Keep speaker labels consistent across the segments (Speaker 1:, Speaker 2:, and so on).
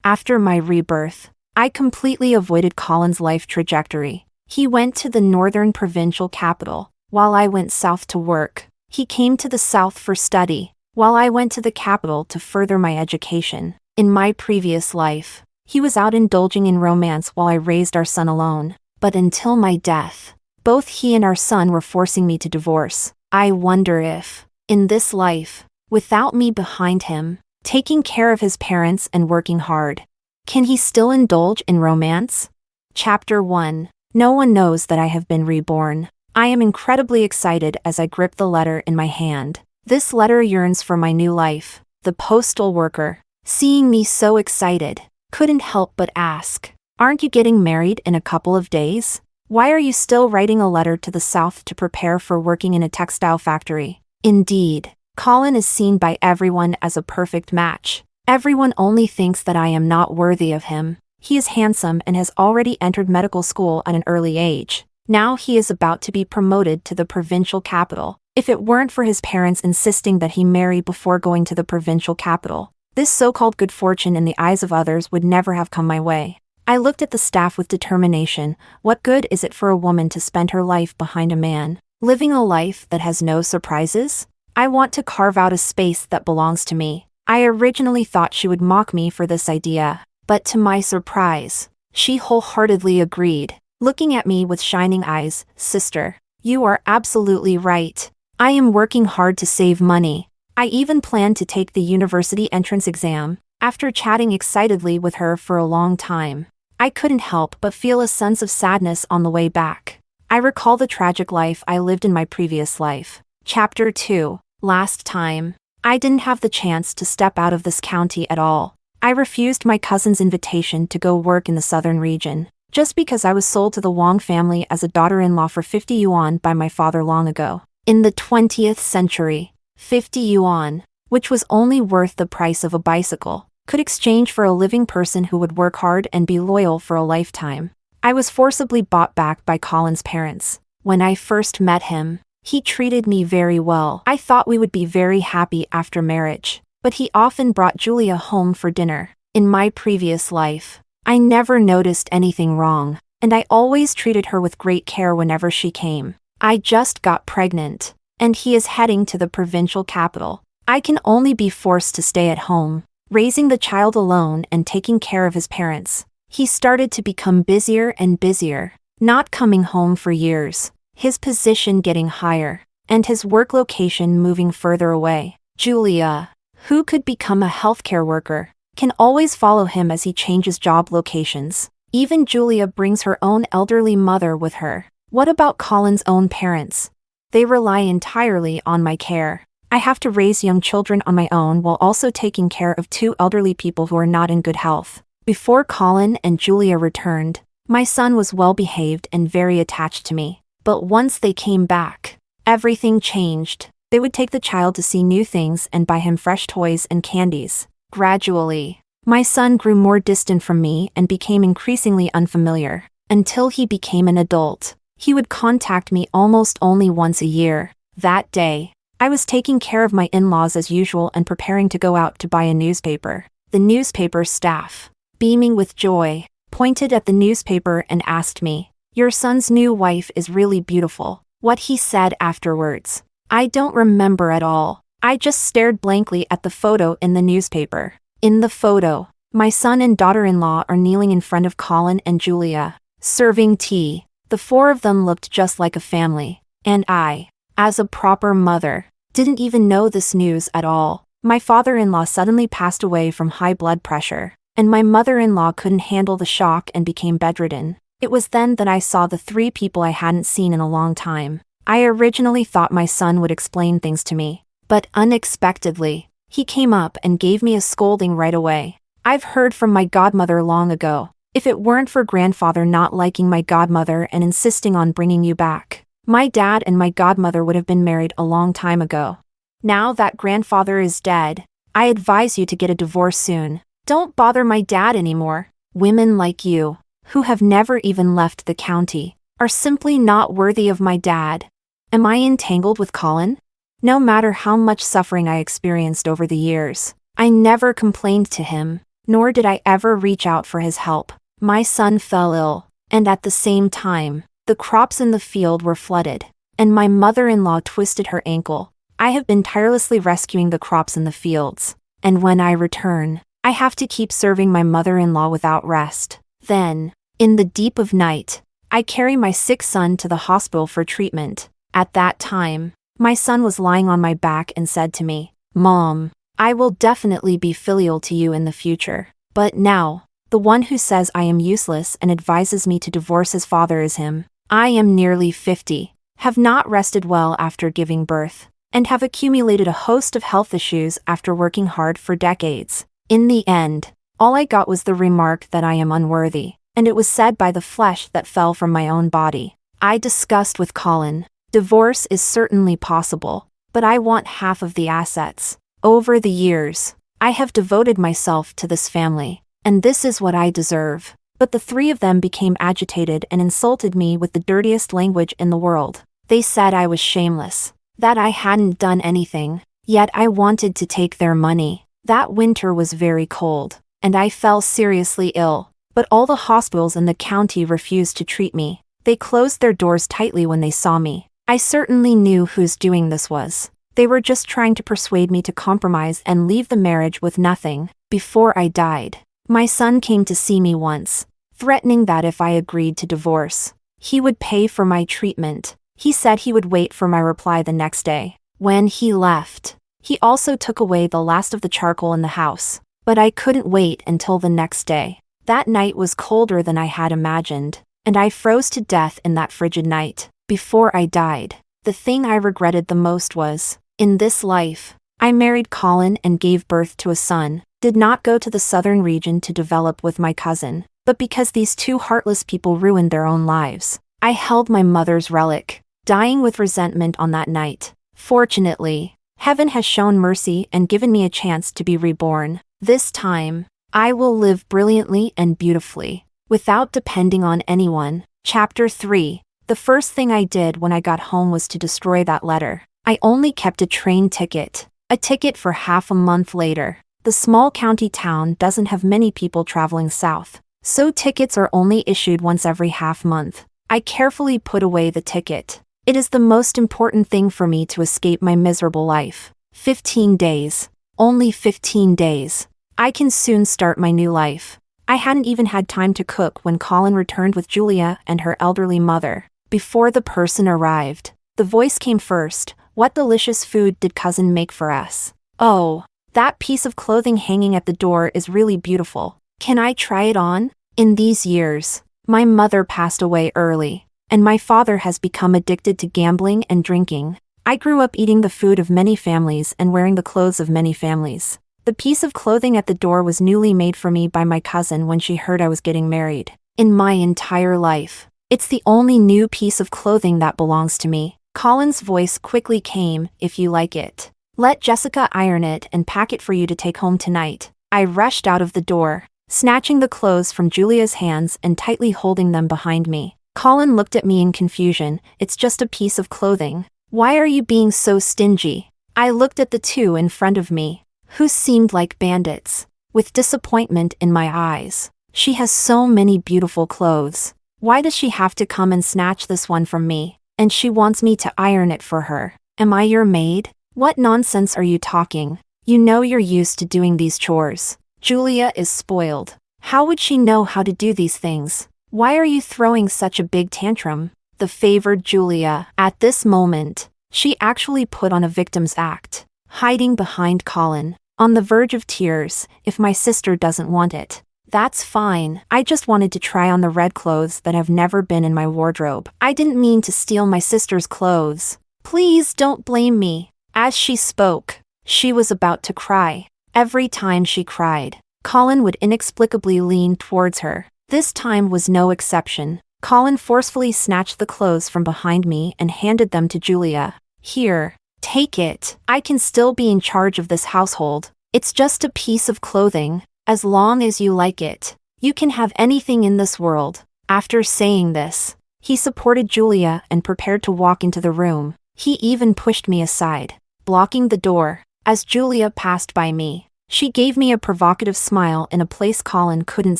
Speaker 1: After my rebirth, I completely avoided Colin's life trajectory. He went to the northern provincial capital, while I went south to work. He came to the south for study, while I went to the capital to further my education. In my previous life, he was out indulging in romance while I raised our son alone. But until my death, both he and our son were forcing me to divorce. I wonder if, in this life, without me behind him, taking care of his parents and working hard, can he still indulge in romance? Chapter 1. No one knows that I have been reborn. I am incredibly excited as I grip the letter in my hand. This letter yearns for my new life. The postal worker, seeing me so excited, couldn't help but ask, "Aren't you getting married in a couple of days? Why are you still writing a letter to the south to prepare for working in a textile factory?" Indeed, Colin is seen by everyone as a perfect match. Everyone only thinks that I am not worthy of him. He is handsome and has already entered medical school at an early age. Now he is about to be promoted to the provincial capital. If it weren't for his parents insisting that he marry before going to the provincial capital, this so-called good fortune in the eyes of others would never have come my way. I looked at the staff with determination. What good is it for a woman to spend her life behind a man, living a life that has no surprises? I want to carve out a space that belongs to me. I originally thought she would mock me for this idea, but to my surprise, she wholeheartedly agreed, looking at me with shining eyes. "Sister, you are absolutely right. I am working hard to save money. I even plan to take the university entrance exam." After chatting excitedly with her for a long time, I couldn't help but feel a sense of sadness on the way back. I recall the tragic life I lived in my previous life. Chapter 2. Last time, I didn't have the chance to step out of this county at all. I refused my cousin's invitation to go work in the southern region, just because I was sold to the Wong family as a daughter-in-law for 50 yuan by my father long ago. In the 20th century, 50 yuan, which was only worth the price of a bicycle, could exchange for a living person who would work hard and be loyal for a lifetime. I was forcibly bought back by Colin's parents. When I first met him, he treated me very well. I thought we would be very happy after marriage, but he often brought Julia home for dinner. In my previous life, I never noticed anything wrong, and I always treated her with great care whenever she came. I just got pregnant, and he is heading to the provincial capital. I can only be forced to stay at home, raising the child alone and taking care of his parents. He started to become busier and busier, not coming home for years, his position getting higher, and his work location moving further away. Julia, who could become a healthcare worker, can always follow him as he changes job locations. Even Julia brings her own elderly mother with her. What about Colin's own parents? They rely entirely on my care. I have to raise young children on my own while also taking care of two elderly people who are not in good health. Before Colin and Julia returned, my son was well behaved and very attached to me. But once they came back, everything changed. They would take the child to see new things and buy him fresh toys and candies. Gradually, my son grew more distant from me and became increasingly unfamiliar. Until he became an adult, he would contact me almost only once a year. That day, I was taking care of my in-laws as usual and preparing to go out to buy a newspaper. The newspaper staff, beaming with joy, pointed at the newspaper and asked me, "Your son's new wife is really beautiful." What he said afterwards, I don't remember at all. I just stared blankly at the photo in the newspaper. In the photo, my son and daughter-in-law are kneeling in front of Colin and Julia, serving tea. The four of them looked just like a family, and I, as a proper mother, didn't even know this news at all. My father-in-law suddenly passed away from high blood pressure, and my mother-in-law couldn't handle the shock and became bedridden. It was then that I saw the three people I hadn't seen in a long time. I originally thought my son would explain things to me, but unexpectedly, he came up and gave me a scolding right away. I've heard from my godmother long ago. If it weren't for grandfather not liking my godmother and insisting on bringing you back, my dad and my godmother would have been married a long time ago. Now that grandfather is dead, I advise you to get a divorce soon. Don't bother my dad anymore. Women like you, who have never even left the county, are simply not worthy of my dad. Am I entangled with Colin? No matter how much suffering I experienced over the years, I never complained to him. nor did I ever reach out for his help. My son fell ill, and at the same time, the crops in the field were flooded, and my mother-in-law twisted her ankle. I have been tirelessly rescuing the crops in the fields, and when I return, I have to keep serving my mother-in-law without rest. Then, in the deep of night, I carry my sick son to the hospital for treatment. At that time, my son was lying on my back and said to me, "Mom, I will definitely be filial to you in the future. But now, the one who says I am useless and advises me to divorce his father is him. I am nearly 50, have not rested well after giving birth, and have accumulated a host of health issues after working hard for decades. In the end, all I got was the remark that I am unworthy, and it was said by the flesh that fell from my own body." I discussed with Colin, divorce is certainly possible, but I want half of the assets. Over the years, I have devoted myself to this family, and this is what I deserve. But the three of them became agitated and insulted me with the dirtiest language in the world. They said I was shameless, that I hadn't done anything, yet I wanted to take their money. That winter was very cold, and I fell seriously ill, but all the hospitals in the county refused to treat me. They closed their doors tightly when they saw me. I certainly knew whose doing this was. They were just trying to persuade me to compromise and leave the marriage with nothing. Before I died, my son came to see me once, threatening that if I agreed to divorce, he would pay for my treatment. He said he would wait for my reply the next day. When he left, he also took away the last of the charcoal in the house, but I couldn't wait until the next day. That night was colder than I had imagined, and I froze to death in that frigid night. Before I died, the thing I regretted the most was, in this life, I married Colin and gave birth to a son, did not go to the southern region to develop with my cousin, but because these two heartless people ruined their own lives, I held my mother's relic, dying with resentment on that night. Fortunately, heaven has shown mercy and given me a chance to be reborn. This time, I will live brilliantly and beautifully, without depending on anyone. Chapter 3. The first thing I did when I got home was to destroy that letter. I only kept a train ticket, a ticket for half a month later. The small county town doesn't have many people traveling south, so tickets are only issued once every half month. I carefully put away the ticket. It is the most important thing for me to escape my miserable life. 15 days. Only 15 days. I can soon start my new life. I hadn't even had time to cook when Colin returned with Julia and her elderly mother. Before the person arrived, the voice came first. "What delicious food did cousin make for us? Oh, that piece of clothing hanging at the door is really beautiful. Can I try it on?" In these years, my mother passed away early, and my father has become addicted to gambling and drinking. I grew up eating the food of many families and wearing the clothes of many families. The piece of clothing at the door was newly made for me by my cousin when she heard I was getting married. In my entire life, it's the only new piece of clothing that belongs to me. Colin's voice quickly came, "If you like it, let Jessica iron it and pack it for you to take home tonight." I rushed out of the door, snatching the clothes from Julia's hands and tightly holding them behind me. Colin looked at me in confusion. "It's just a piece of clothing. Why are you being so stingy?" I looked at the two in front of me, who seemed like bandits, with disappointment in my eyes. She has so many beautiful clothes. Why does she have to come and snatch this one from me? And she wants me to iron it for her. Am I your maid? What nonsense are you talking? You know you're used to doing these chores. Julia is spoiled. How would she know how to do these things? Why are you throwing such a big tantrum? The favored Julia. At this moment, she actually put on a victim's act, hiding behind Colin, on the verge of tears. "If my sister doesn't want it, that's fine. I just wanted to try on the red clothes that have never been in my wardrobe. I didn't mean to steal my sister's clothes. Please don't blame me." As she spoke, she was about to cry. Every time she cried, Colin would inexplicably lean towards her. This time was no exception. Colin forcefully snatched the clothes from behind me and handed them to Julia. "Here, take it. I can still be in charge of this household. It's just a piece of clothing. As long as you like it, you can have anything in this world." After saying this, he supported Julia and prepared to walk into the room. He even pushed me aside, blocking the door. As Julia passed by me, She gave me a provocative smile in a place Colin couldn't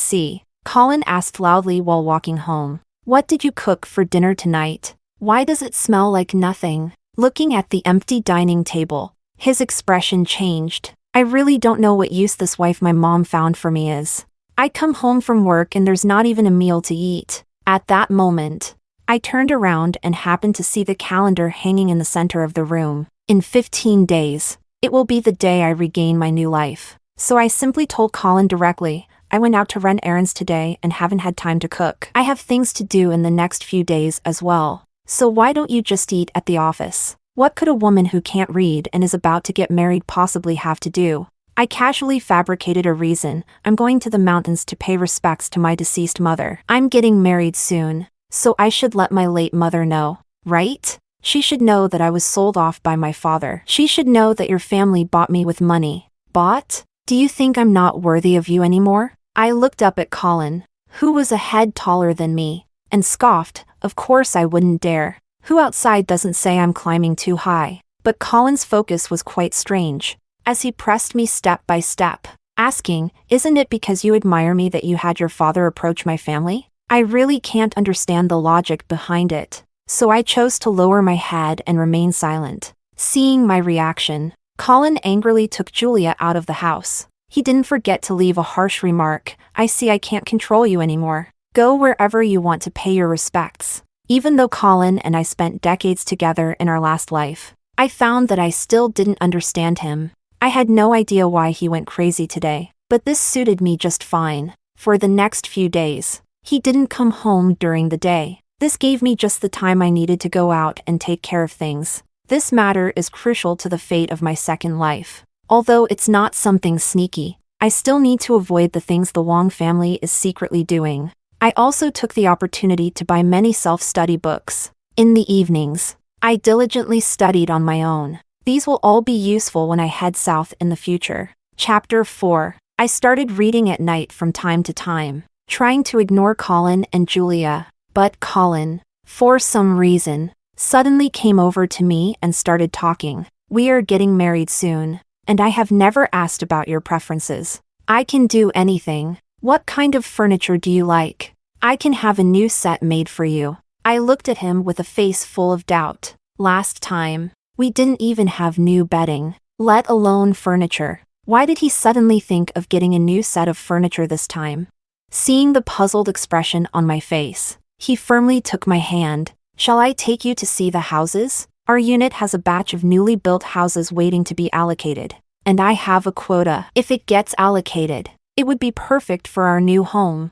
Speaker 1: see. Colin asked loudly while walking home. "What did you cook for dinner tonight? Why does it smell like nothing?" Looking at the empty dining table, his expression changed. "I really don't know what use this wife my mom found for me is. I come home from work and there's not even a meal to eat." At that moment, I turned around and happened to see the calendar hanging in the center of the room. In 15 days, it will be the day I regain my new life. So I simply told Colin directly, "I went out to run errands today and haven't had time to cook. I have things to do in the next few days as well. So why don't you just eat at the office?" What could a woman who can't read and is about to get married possibly have to do? I casually fabricated a reason. "I'm going to the mountains to pay respects to my deceased mother. I'm getting married soon, so I should let my late mother know, right? She should know that I was sold off by my father. She should know that your family bought me with money." Bought? Do you think I'm not worthy of you anymore? I looked up at Colin, who was a head taller than me, and scoffed. Of course I wouldn't dare. Who outside doesn't say I'm climbing too high? But Colin's focus was quite strange, as he pressed me step by step, asking, "Isn't it because you admire me that you had your father approach my family?" I really can't understand the logic behind it, so I chose to lower my head and remain silent. Seeing my reaction, Colin angrily took Julia out of the house. He didn't forget to leave a harsh remark. "I see I can't control you anymore. Go wherever you want to pay your respects." Even though Colin and I spent decades together in our last life, I found that I still didn't understand him. I had no idea why he went crazy today, but this suited me just fine. For the next few days, he didn't come home during the day. This gave me just the time I needed to go out and take care of things. This matter is crucial to the fate of my second life. Although it's not something sneaky, I still need to avoid the things the Wong family is secretly doing. I also took the opportunity to buy many self-study books. In the evenings, I diligently studied on my own. These will all be useful when I head south in the future. Chapter 4. I started reading at night from time to time, trying to ignore Colin and Julia. But Colin, for some reason, suddenly came over to me and started talking. "We are getting married soon, and I have never asked about your preferences. I can do anything. What kind of furniture do you like? I can have a new set made for you." I looked at him with a face full of doubt. Last time, we didn't even have new bedding, let alone furniture. Why did he suddenly think of getting a new set of furniture this time? Seeing the puzzled expression on my face, he firmly took my hand. "Shall I take you to see the houses? Our unit has a batch of newly built houses waiting to be allocated, and I have a quota. If it gets allocated, it would be perfect for our new home."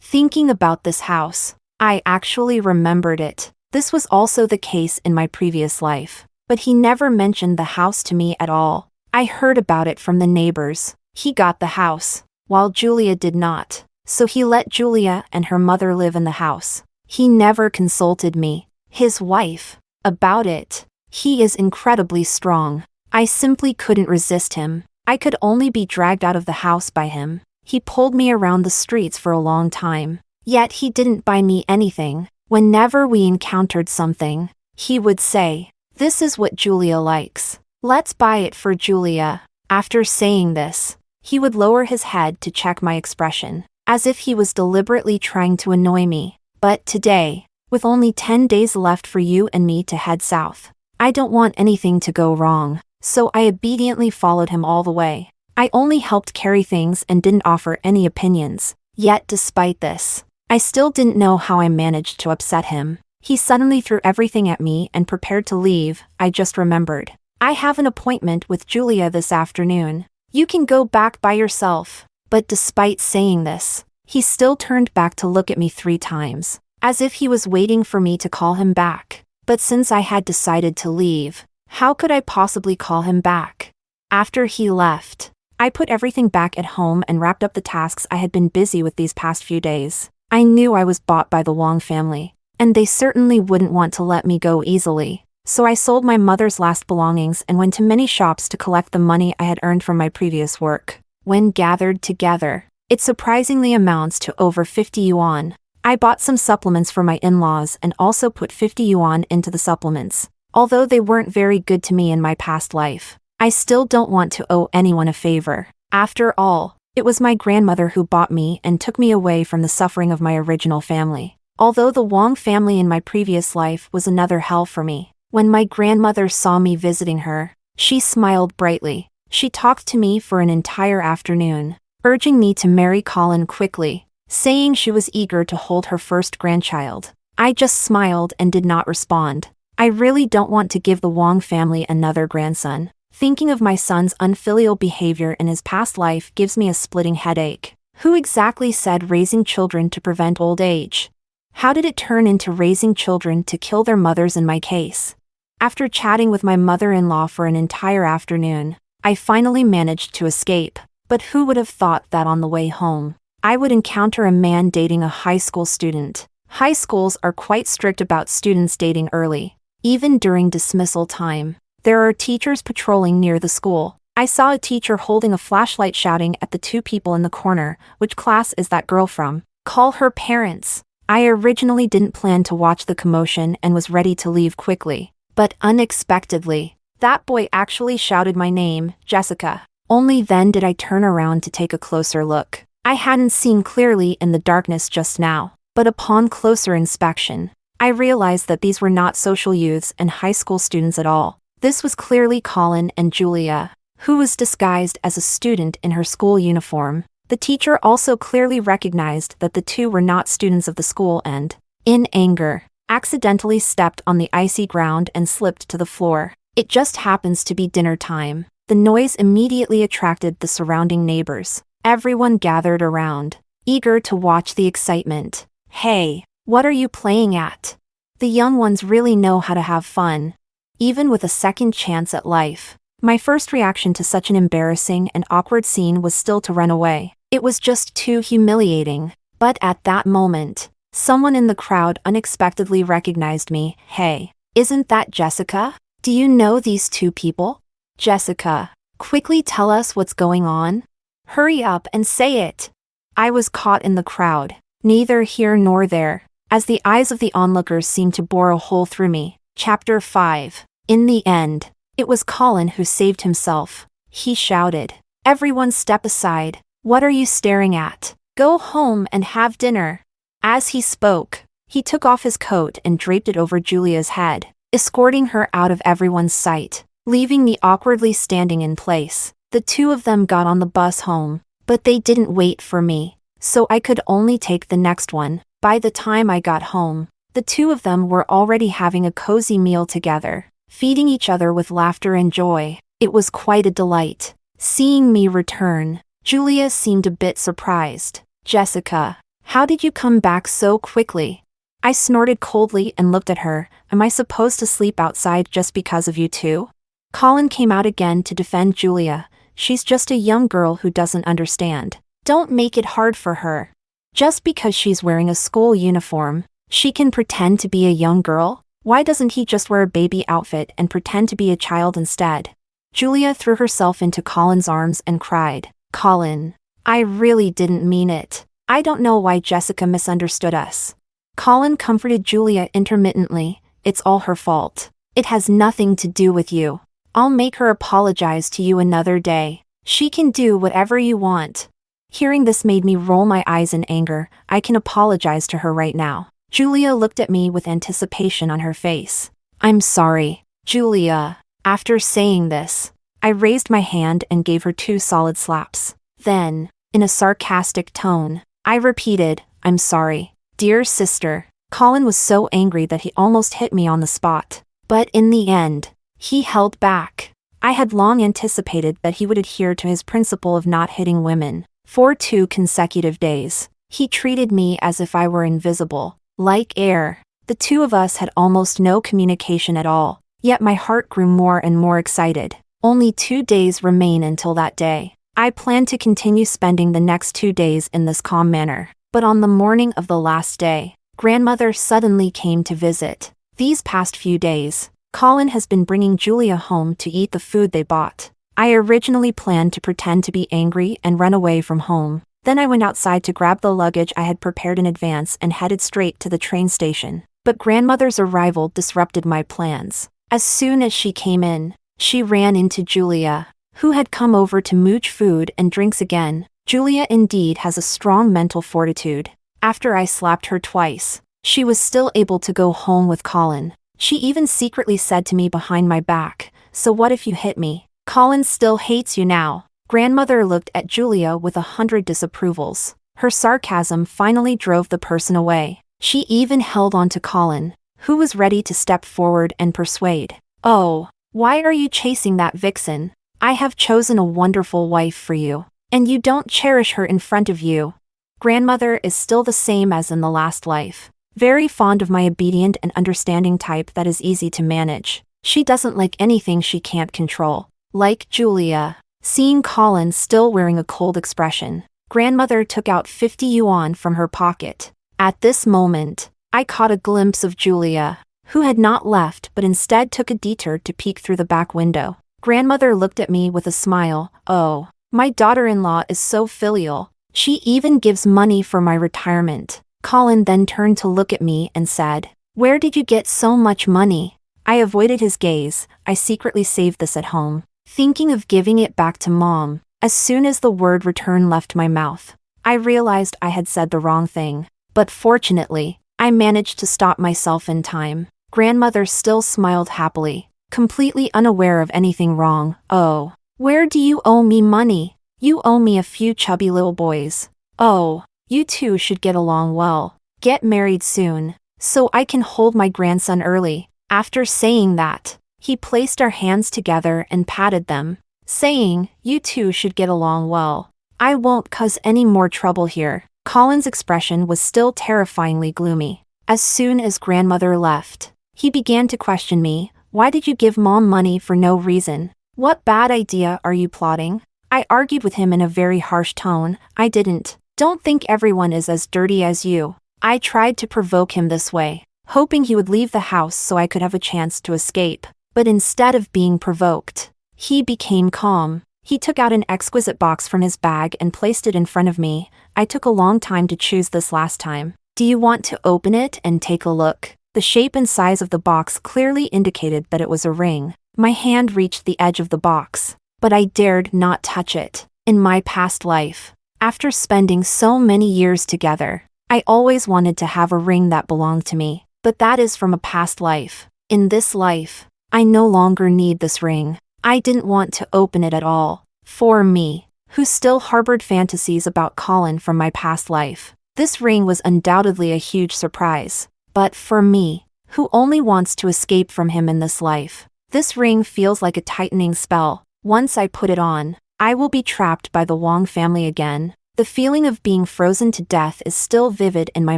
Speaker 1: Thinking about this house, I actually remembered it. This was also the case in my previous life, but he never mentioned the house to me at all. I heard about it from the neighbors. He got the house, while Julia did not, so he let Julia and her mother live in the house. He never consulted me, his wife, about it. He is incredibly strong. I simply couldn't resist him. I could only be dragged out of the house by him. He pulled me around the streets for a long time. Yet he didn't buy me anything. Whenever we encountered something, he would say, "This is what Julia likes. Let's buy it for Julia." After saying this, he would lower his head to check my expression, as if he was deliberately trying to annoy me. But today, with only 10 days left for you and me to head south, I don't want anything to go wrong, so I obediently followed him all the way. I only helped carry things and didn't offer any opinions. Yet despite this, I still didn't know how I managed to upset him. He suddenly threw everything at me and prepared to leave. I just remembered, "I have an appointment with Julia this afternoon. You can go back by yourself." But despite saying this, he still turned back to look at me 3 times, as if he was waiting for me to call him back. But since I had decided to leave, how could I possibly call him back? After he left, I put everything back at home and wrapped up the tasks I had been busy with these past few days. I knew I was bought by the Wong family, and they certainly wouldn't want to let me go easily. So I sold my mother's last belongings and went to many shops to collect the money I had earned from my previous work. When gathered together, it surprisingly amounts to over 50 yuan. I bought some supplements for my in-laws and also put 50 yuan into the supplements. Although they weren't very good to me in my past life, I still don't want to owe anyone a favor. After all, it was my grandmother who bought me and took me away from the suffering of my original family. Although the Wong family in my previous life was another hell for me, when my grandmother saw me visiting her, she smiled brightly. She talked to me for an entire afternoon, urging me to marry Colin quickly, saying she was eager to hold her first grandchild. I just smiled and did not respond. I really don't want to give the Wong family another grandson. Thinking of my son's unfilial behavior in his past life gives me a splitting headache. Who exactly said raising children to prevent old age? How did it turn into raising children to kill their mothers in my case? After chatting with my mother-in-law for an entire afternoon, I finally managed to escape. But who would have thought that on the way home, I would encounter a man dating a high school student? High schools are quite strict about students dating early. Even during dismissal time, there are teachers patrolling near the school. I saw a teacher holding a flashlight shouting at the two people in the corner, "Which class is that girl from? Call her parents." I originally didn't plan to watch the commotion and was ready to leave quickly. But unexpectedly, that boy actually shouted my name, Jessica. Only then did I turn around to take a closer look. I hadn't seen clearly in the darkness just now, but upon closer inspection, I realized that these were not social youths and high school students at all. This was clearly Colin and Julia, who was disguised as a student in her school uniform. The teacher also clearly recognized that the two were not students of the school and, in anger, accidentally stepped on the icy ground and slipped to the floor. It just happens to be dinner time. The noise immediately attracted the surrounding neighbors. Everyone gathered around, eager to watch the excitement. "Hey, what are you playing at?" The young ones really know how to have fun, even with a second chance at life. My first reaction to such an embarrassing and awkward scene was still to run away. It was just too humiliating. But at that moment, someone in the crowd unexpectedly recognized me. "Hey, isn't that Jessica? Do you know these two people?" "Jessica, quickly tell us what's going on. Hurry up and say it." I was caught in the crowd, neither here nor there, as the eyes of the onlookers seemed to bore a hole through me. Chapter 5. In the end, it was Colin who saved himself. He shouted, "Everyone step aside. What are you staring at? Go home and have dinner." As he spoke, he took off his coat and draped it over Julia's head, escorting her out of everyone's sight, leaving me awkwardly standing in place. The two of them got on the bus home, but they didn't wait for me, so I could only take the next one. By the time I got home, the two of them were already having a cozy meal together, feeding each other with laughter and joy. It was quite a delight. Seeing me return, Julia seemed a bit surprised. "Jessica, how did you come back so quickly?" I snorted coldly and looked at her. "Am I supposed to sleep outside just because of you two?" Colin came out again to defend Julia. "She's just a young girl who doesn't understand. Don't make it hard for her. Just because she's wearing a school uniform, she can pretend to be a young girl? Why doesn't he just wear a baby outfit and pretend to be a child instead?" Julia threw herself into Colin's arms and cried, "Colin, I really didn't mean it. I don't know why Jessica misunderstood us." Colin comforted Julia intermittently. "It's all her fault. It has nothing to do with you. I'll make her apologize to you another day. She can do whatever you want." Hearing this made me roll my eyes in anger. "I can apologize to her right now." Julia looked at me with anticipation on her face. "I'm sorry, Julia." After saying this, I raised my hand and gave her 2 solid slaps. Then, in a sarcastic tone, I repeated, "I'm sorry, dear sister." Colin was so angry that he almost hit me on the spot. But in the end, he held back. I had long anticipated that he would adhere to his principle of not hitting women. For 2 consecutive days, he treated me as if I were invisible, like air. The two of us had almost no communication at all, yet my heart grew more and more excited. Only 2 days remain until that day. I planned to continue spending the next 2 days in this calm manner. But on the morning of the last day, grandmother suddenly came to visit. These past few days, Colin has been bringing Julia home to eat the food they bought. I originally planned to pretend to be angry and run away from home. Then I went outside to grab the luggage I had prepared in advance and headed straight to the train station. But grandmother's arrival disrupted my plans. As soon as she came in, she ran into Julia. who had come over to mooch food and drinks again. Julia indeed has a strong mental fortitude. After I slapped her twice, she was still able to go home with Colin. She even secretly said to me behind my back, "So what if you hit me? Colin still hates you now." Grandmother looked at Julia with 100 disapprovals. Her sarcasm finally drove the person away. She even held on to Colin, who was ready to step forward and persuade. "Oh, why are you chasing that vixen? I have chosen a wonderful wife for you, and you don't cherish her in front of you." Grandmother is still the same as in the last life. Very fond of my obedient and understanding type that is easy to manage. She doesn't like anything she can't control. Like Julia. Seeing Colin still wearing a cold expression, Grandmother took out 50 yuan from her pocket. At this moment, I caught a glimpse of Julia, who had not left but instead took a detour to peek through the back window. Grandmother looked at me with a smile. "Oh, my daughter-in-law is so filial. She even gives money for my retirement." Colin then turned to look at me and said, "Where did you get so much money?" I avoided his gaze. I secretly saved this at home, thinking of giving it back to Mom. As soon as the word return left my mouth, I realized I had said the wrong thing. But fortunately, I managed to stop myself in time. Grandmother still smiled happily, completely unaware of anything wrong. "Oh, where do you owe me money? You owe me a few chubby little boys. Oh, you two should get along well. Get married soon, so I can hold my grandson early." After saying that, he placed our hands together and patted them, saying, "You two should get along well. I won't cause any more trouble here." Colin's expression was still terrifyingly gloomy. As soon as Grandmother left, he began to question me. "Why did you give Mom money for no reason? What bad idea are you plotting?" I argued with him in a very harsh tone. "I didn't. Don't think everyone is as dirty as you." I tried to provoke him this way, hoping he would leave the house so I could have a chance to escape. But instead of being provoked, he became calm. He took out an exquisite box from his bag and placed it in front of me. I took a long time to choose this last time. "Do you want to open it and take a look?" The shape and size of the box clearly indicated that it was a ring. My hand reached the edge of the box, but I dared not touch it. In my past life, after spending so many years together, I always wanted to have a ring that belonged to me. But that is from a past life. In this life, I no longer need this ring. I didn't want to open it at all. For me, who still harbored fantasies about Colin from my past life, this ring was undoubtedly a huge surprise. But for me, who only wants to escape from him in this life, this ring feels like a tightening spell. Once I put it on, I will be trapped by the Wong family again. The feeling of being frozen to death is still vivid in my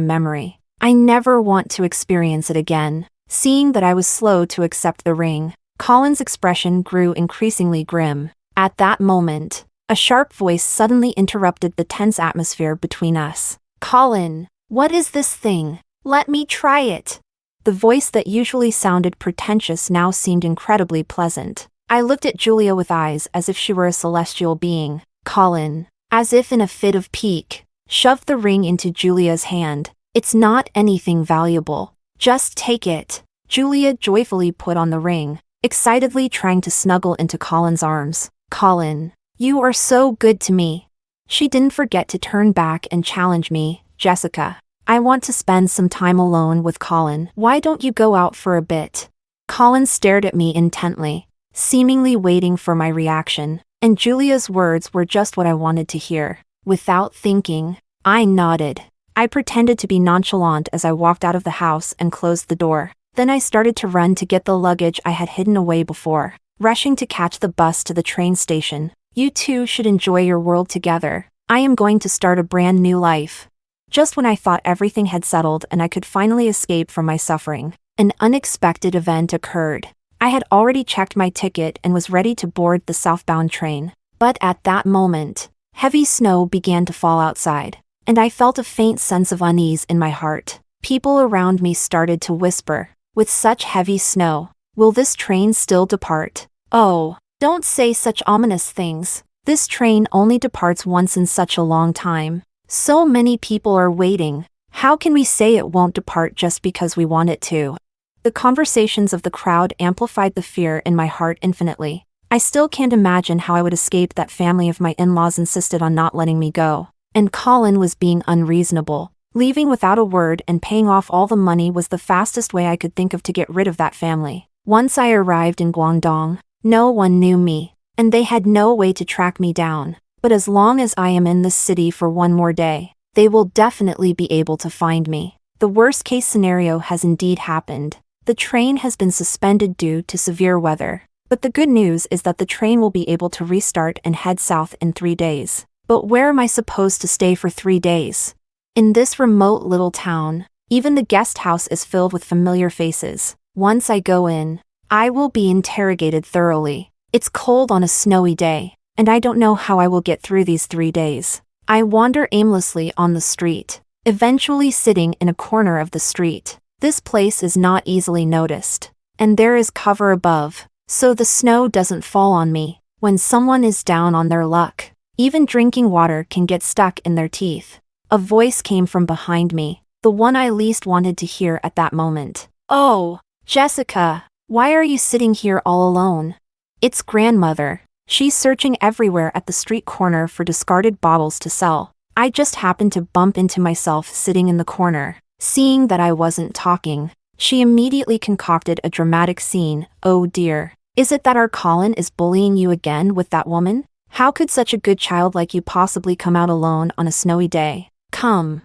Speaker 1: memory. I never want to experience it again. Seeing that I was slow to accept the ring, Colin's expression grew increasingly grim. At that moment, a sharp voice suddenly interrupted the tense atmosphere between us. "Colin, what is this thing? Let me try it." The voice that usually sounded pretentious now seemed incredibly pleasant. I looked at Julia with eyes as if she were a celestial being. Colin, as if in a fit of pique, shoved the ring into Julia's hand. "It's not anything valuable. Just take it." Julia joyfully put on the ring, excitedly trying to snuggle into Colin's arms. "Colin, you are so good to me." She didn't forget to turn back and challenge me. "Jessica, I want to spend some time alone with Colin. Why don't you go out for a bit?" Colin stared at me intently, seemingly waiting for my reaction, and Julia's words were just what I wanted to hear. Without thinking, I nodded. I pretended to be nonchalant as I walked out of the house and closed the door. Then I started to run to get the luggage I had hidden away before, rushing to catch the bus to the train station. "You two should enjoy your world together. I am going to start a brand new life." Just when I thought everything had settled and I could finally escape from my suffering, an unexpected event occurred. I had already checked my ticket and was ready to board the southbound train. But at that moment, heavy snow began to fall outside, and I felt a faint sense of unease in my heart. People around me started to whisper, "With such heavy snow, will this train still depart?" "Oh, don't say such ominous things. This train only departs once in such a long time. So many people are waiting. How can we say it won't depart just because we want it to?" The conversations of the crowd amplified the fear in my heart infinitely. I still can't imagine how I would escape that family if my in-laws insisted on not letting me go. And Colin was being unreasonable. Leaving without a word and paying off all the money was the fastest way I could think of to get rid of that family. Once I arrived in Guangdong, no one knew me, and they had no way to track me down. But as long as I am in this city for one more day, they will definitely be able to find me. The worst-case scenario has indeed happened. The train has been suspended due to severe weather. But the good news is that the train will be able to restart and head south in 3 days. But where am I supposed to stay for 3 days? In this remote little town, even the guest house is filled with familiar faces. Once I go in, I will be interrogated thoroughly. It's cold on a snowy day, and I don't know how I will get through these 3 days. I wander aimlessly on the street, eventually sitting in a corner of the street. This place is not easily noticed, and there is cover above, so the snow doesn't fall on me. When someone is down on their luck, even drinking water can get stuck in their teeth. A voice came from behind me, the one I least wanted to hear at that moment. "Oh, Jessica, why are you sitting here all alone?" It's grandmother. She's searching everywhere at the street corner for discarded bottles to sell. I just happened to bump into myself sitting in the corner. Seeing that I wasn't talking, she immediately concocted a dramatic scene. "Oh dear. Is it that our Colin is bullying you again with that woman? How could such a good child like you possibly come out alone on a snowy day? Come,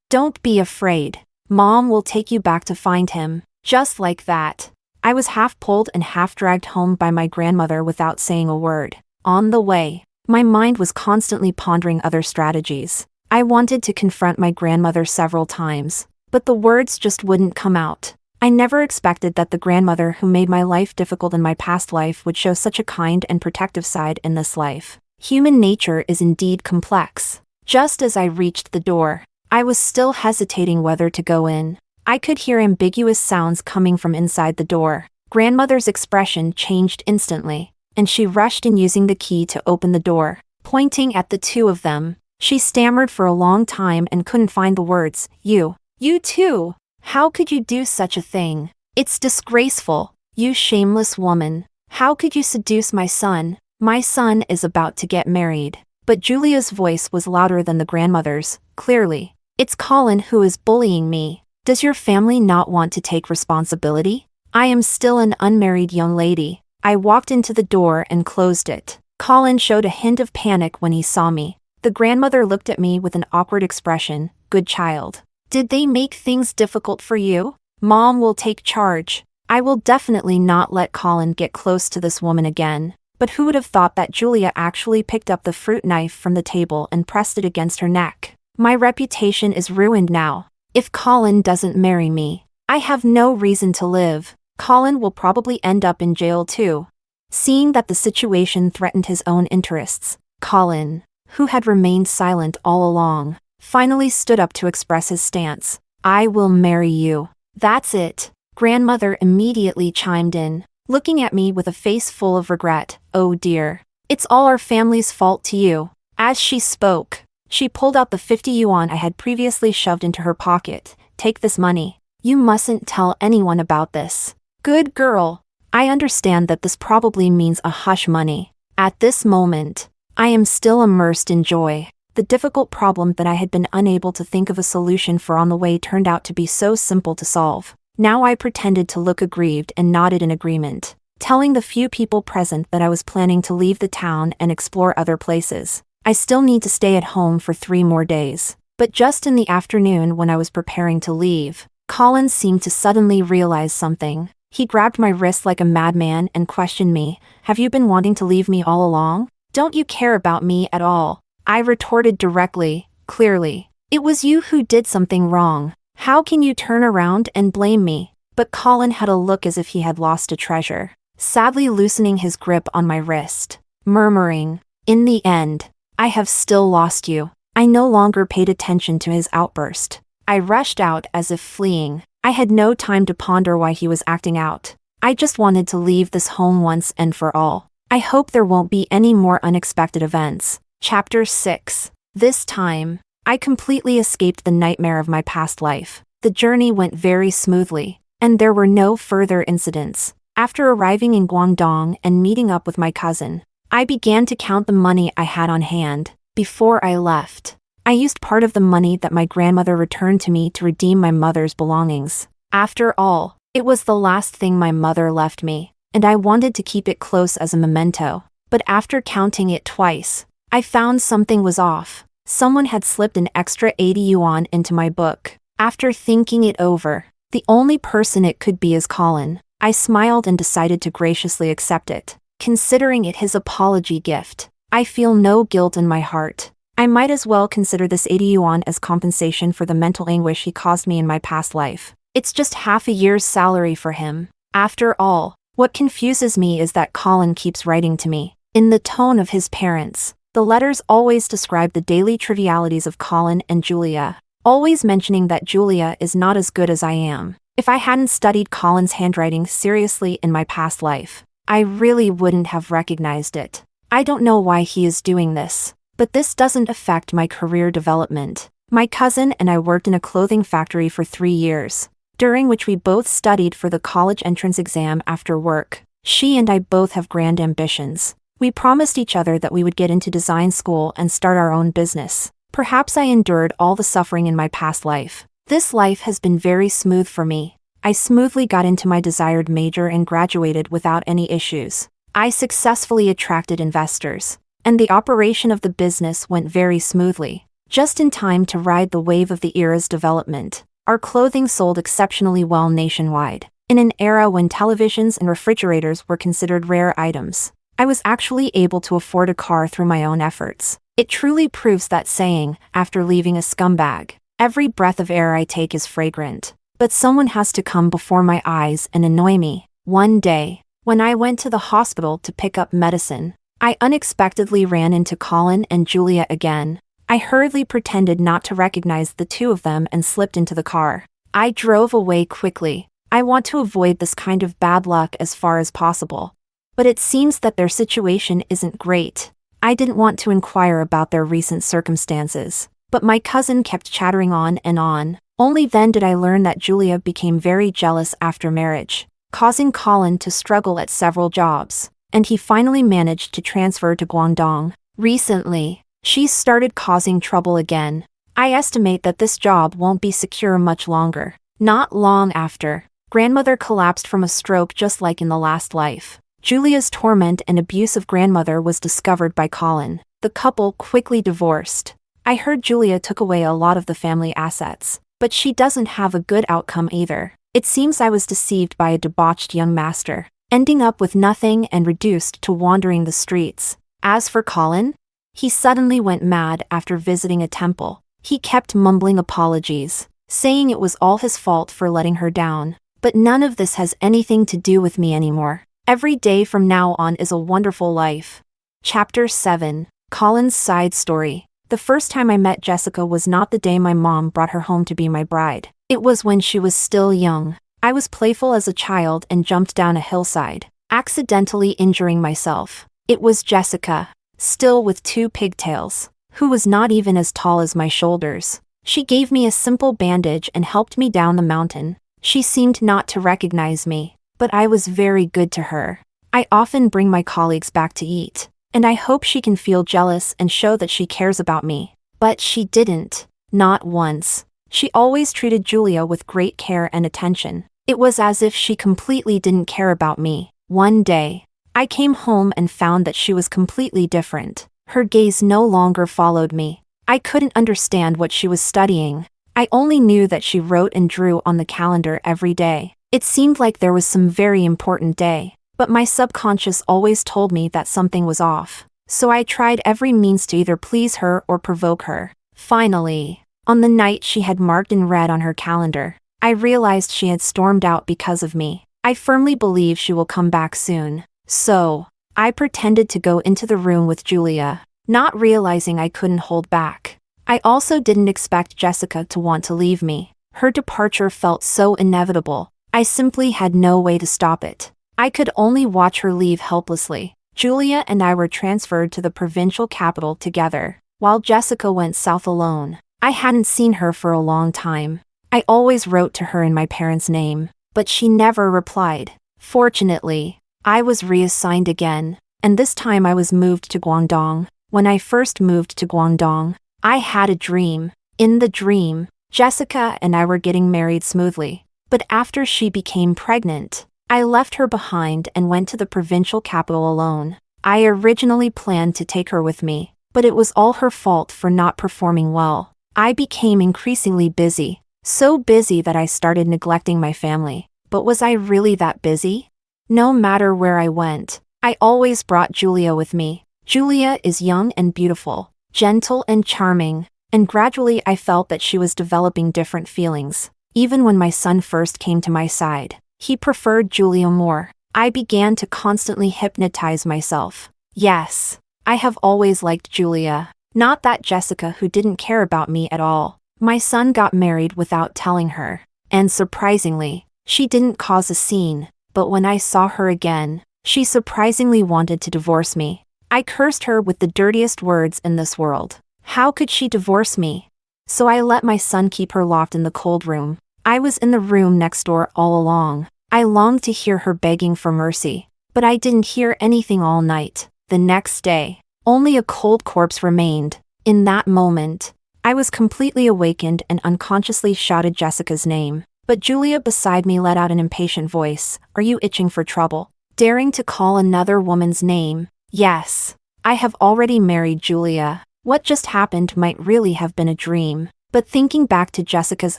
Speaker 1: don't be afraid. Mom will take you back to find him." Just like that, I was half pulled and half dragged home by my grandmother without saying a word. On the way, my mind was constantly pondering other strategies. I wanted to confront my grandmother several times, but the words just wouldn't come out. I never expected that the grandmother who made my life difficult in my past life would show such a kind and protective side in this life. Human nature is indeed complex. Just as I reached the door, I was still hesitating whether to go in. I could hear ambiguous sounds coming from inside the door. Grandmother's expression changed instantly, and she rushed in using the key to open the door. Pointing at the two of them, she stammered for a long time and couldn't find the words. You too! How could you do such a thing? It's disgraceful. You shameless woman. How could you seduce my son? My son is about to get married." But Julia's voice was louder than the grandmother's. Clearly, "It's Colin who is bullying me. Does your family not want to take responsibility? I am still an unmarried young lady." I walked into the door and closed it. Colin showed a hint of panic when he saw me. The grandmother looked at me with an awkward expression. "Good child. Did they make things difficult for you? Mom will take charge. I will definitely not let Colin get close to this woman again." But who would have thought that Julia actually picked up the fruit knife from the table and pressed it against her neck? My reputation is ruined now. If Colin doesn't marry me, I have no reason to live. Colin will probably end up in jail too. Seeing that the situation threatened his own interests, Colin, who had remained silent all along, finally stood up to express his stance. "I will marry you. That's it." Grandmother immediately chimed in, looking at me with a face full of regret. "Oh dear. It's all our family's fault to you." As she spoke, she pulled out the 50 yuan I had previously shoved into her pocket. "Take this money. You mustn't tell anyone about this." "Good girl. I understand that this probably means a hush money." At this moment, I am still immersed in joy. The difficult problem that I had been unable to think of a solution for on the way turned out to be so simple to solve. Now I pretended to look aggrieved and nodded in agreement, telling the few people present that I was planning to leave the town and explore other places. I still need to stay at home for 3 more days. But just in the afternoon when I was preparing to leave, Colin seemed to suddenly realize something. He grabbed my wrist like a madman and questioned me. "Have you been wanting to leave me all along? Don't you care about me at all?" I retorted directly, clearly. "It was you who did something wrong. How can you turn around and blame me?" But Colin had a look as if he had lost a treasure, sadly loosening his grip on my wrist, murmuring, "In the end, I have still lost you." I no longer paid attention to his outburst. I rushed out as if fleeing. I had no time to ponder why he was acting out. I just wanted to leave this home once and for all. I hope there won't be any more unexpected events. Chapter 6. This time, I completely escaped the nightmare of my past life. The journey went very smoothly, and there were no further incidents. After arriving in Guangdong and meeting up with my cousin, I began to count the money I had on hand. Before I left, I used part of the money that my grandmother returned to me to redeem my mother's belongings. After all, it was the last thing my mother left me, and I wanted to keep it close as a memento. But after counting it twice, I found something was off. Someone had slipped an extra 80 yuan into my book. After thinking it over, the only person it could be is Colin. I smiled and decided to graciously accept it. Considering it his apology gift, I feel no guilt in my heart. I might as well consider this 80 yuan as compensation for the mental anguish he caused me in my past life. It's just half a year's salary for him. After all, what confuses me is that Colin keeps writing to me, in the tone of his parents. The letters always describe the daily trivialities of Colin and Julia, always mentioning that Julia is not as good as I am. If I hadn't studied Colin's handwriting seriously in my past life, I really wouldn't have recognized it. I don't know why he is doing this, but this doesn't affect my career development. My cousin and I worked in a clothing factory for 3 years, during which we both studied for the college entrance exam after work. She and I both have grand ambitions. We promised each other that we would get into design school and start our own business. Perhaps I endured all the suffering in my past life. This life has been very smooth for me. I smoothly got into my desired major and graduated without any issues. I successfully attracted investors, and the operation of the business went very smoothly, just in time to ride the wave of the era's development. Our clothing sold exceptionally well nationwide, in an era when televisions and refrigerators were considered rare items. I was actually able to afford a car through my own efforts. It truly proves that saying, after leaving a scumbag, every breath of air I take is fragrant. But someone has to come before my eyes and annoy me. One day, when I went to the hospital to pick up medicine, I unexpectedly ran into Colin and Julia again. I hurriedly pretended not to recognize the two of them and slipped into the car. I drove away quickly. I want to avoid this kind of bad luck as far as possible. But it seems that their situation isn't great. I didn't want to inquire about their recent circumstances, but my cousin kept chattering on and on. Only then did I learn that Julia became very jealous after marriage, causing Colin to struggle at several jobs, and he finally managed to transfer to Guangdong. Recently, she's started causing trouble again. I estimate that this job won't be secure much longer. Not long after, grandmother collapsed from a stroke just like in the last life. Julia's torment and abusive grandmother was discovered by Colin. The couple quickly divorced. I heard Julia took away a lot of the family assets, but she doesn't have a good outcome either. It seems I was deceived by a debauched young master, ending up with nothing and reduced to wandering the streets. As for Colin, he suddenly went mad after visiting a temple. He kept mumbling apologies, saying it was all his fault for letting her down. But none of this has anything to do with me anymore. Every day from now on is a wonderful life. Chapter 7. Colin's Side Story. The first time I met Jessica was not the day my mom brought her home to be my bride. It was when she was still young. I was playful as a child and jumped down a hillside, accidentally injuring myself. It was Jessica, still with 2 pigtails, who was not even as tall as my shoulders. She gave me a simple bandage and helped me down the mountain. She seemed not to recognize me, but I was very good to her. I often bring my colleagues back to eat, and I hope she can feel jealous and show that she cares about me. But she didn't. Not once. She always treated Julia with great care and attention. It was as if she completely didn't care about me. One day, I came home and found that she was completely different. Her gaze no longer followed me. I couldn't understand what she was studying. I only knew that she wrote and drew on the calendar every day. It seemed like there was some very important day, but my subconscious always told me that something was off. So I tried every means to either please her or provoke her. Finally, on the night she had marked in red on her calendar, I realized she had stormed out because of me. I firmly believe she will come back soon. So, I pretended to go into the room with Julia, not realizing I couldn't hold back. I also didn't expect Jessica to want to leave me. Her departure felt so inevitable. I simply had no way to stop it. I could only watch her leave helplessly. Julia and I were transferred to the provincial capital together, while Jessica went south alone. I hadn't seen her for a long time. I always wrote to her in my parents' name, but she never replied. Fortunately, I was reassigned again, and this time I was moved to Guangdong. When I first moved to Guangdong, I had a dream. In the dream, Jessica and I were getting married smoothly. But after she became pregnant, I left her behind and went to the provincial capital alone. I originally planned to take her with me, but it was all her fault for not performing well. I became increasingly busy, so busy that I started neglecting my family. But was I really that busy? No matter where I went, I always brought Julia with me. Julia is young and beautiful, gentle and charming, and gradually I felt that she was developing different feelings. Even when my son first came to my side, he preferred Julia more. I began to constantly hypnotize myself. Yes, I have always liked Julia, not that Jessica who didn't care about me at all. My son got married without telling her, and surprisingly, she didn't cause a scene, but when I saw her again, she surprisingly wanted to divorce me. I cursed her with the dirtiest words in this world. How could she divorce me? So I let my son keep her locked in the cold room. I was in the room next door all along. I longed to hear her begging for mercy, but I didn't hear anything all night. The next day, only a cold corpse remained. In that moment, I was completely awakened and unconsciously shouted Jessica's name. But Julia beside me let out an impatient voice. Are you itching for trouble? Daring to call another woman's name? Yes. I have already married Julia. What just happened might really have been a dream. But thinking back to Jessica's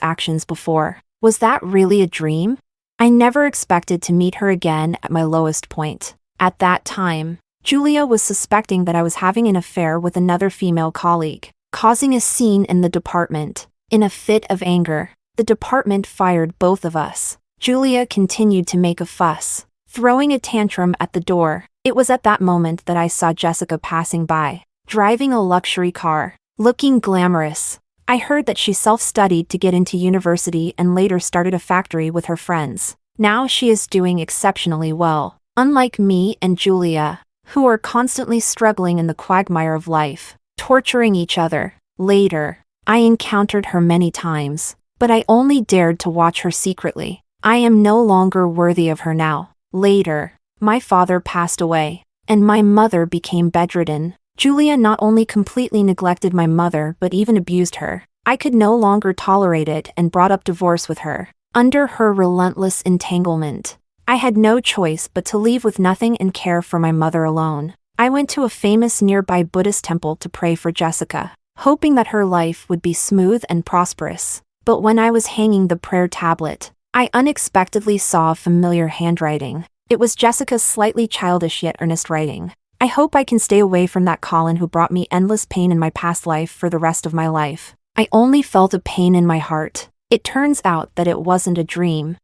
Speaker 1: actions before, was that really a dream? I never expected to meet her again at my lowest point. At that time, Julia was suspecting that I was having an affair with another female colleague, causing a scene in the department. In a fit of anger, the department fired both of us. Julia continued to make a fuss, throwing a tantrum at the door. It was at that moment that I saw Jessica passing by, driving a luxury car, looking glamorous. I heard that she self-studied to get into university and later started a factory with her friends. Now she is doing exceptionally well. Unlike me and Julia, who are constantly struggling in the quagmire of life, torturing each other. Later, I encountered her many times, but I only dared to watch her secretly. I am no longer worthy of her now. Later, my father passed away, and my mother became bedridden. Julia not only completely neglected my mother but even abused her. I could no longer tolerate it and brought up divorce with her. Under her relentless entanglement, I had no choice but to leave with nothing and care for my mother alone. I went to a famous nearby Buddhist temple to pray for Jessica, hoping that her life would be smooth and prosperous. But when I was hanging the prayer tablet, I unexpectedly saw familiar handwriting. It was Jessica's slightly childish yet earnest writing. I hope I can stay away from that Colin who brought me endless pain in my past life for the rest of my life. I only felt a pain in my heart. It turns out that it wasn't a dream.